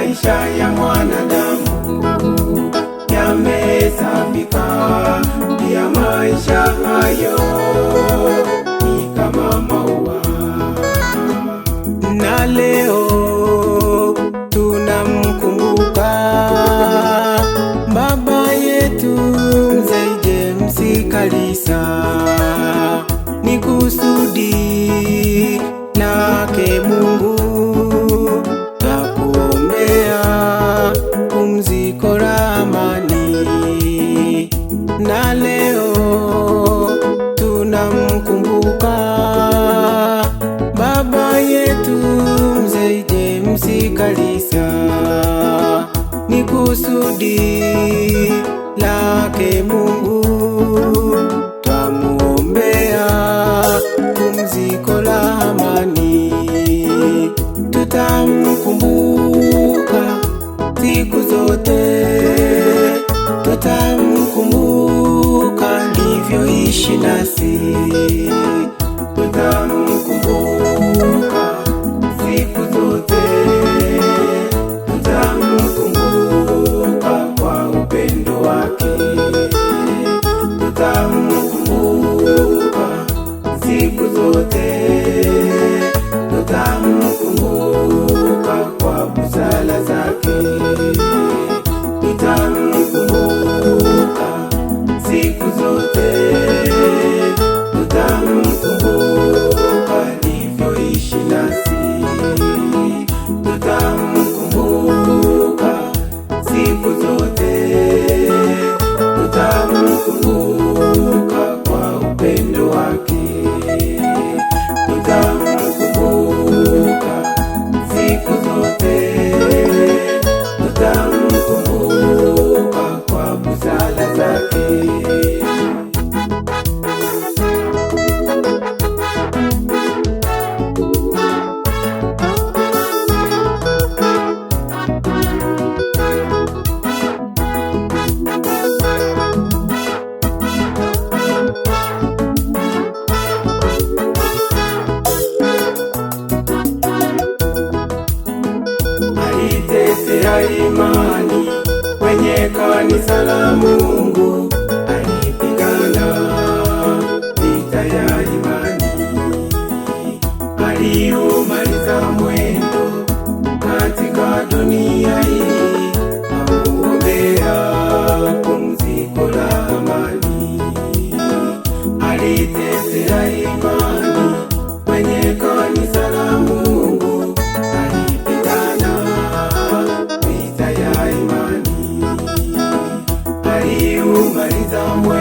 maisha ya mwanadamu yamehesabika, pia maisha hayo ni kama maua. Na leo tunamkumbuka baba yetu Mzee James Kalisa, ni kusudi lake Mungu takuombea pumziko la amani. Na leo tunamkumbuka baba yetu Mzee James Kalisa, ni kusudi lake Mungu twamuombea pumziko la amani. Tutamkumbuka siku zote, tutamkumbuka alivyoishi nasi, tutamkumbuka siku zote, tutamkumbuka kwa upendo wake, tutamkumbuka siku zote, tutamkumbuka kwa busara zake, tutamkumbuka siku zote, tutamkumbuka alivyoishi nasi, tutamkumbuka siku zote, tutamkumbuka kwa upendo wake, tutamkumbuka siku zote, tutamkumbuka kwa busara zake. Alitetea imani kwenye kanisa la Mungu, alipigana vita ya imani, aliumaliza mwendo katika dunia hii, amuombea pumziko la amani. Alitetea imani kwenye kanisa la Mungu, alipigana vita ya imani, aliumaliza mwendo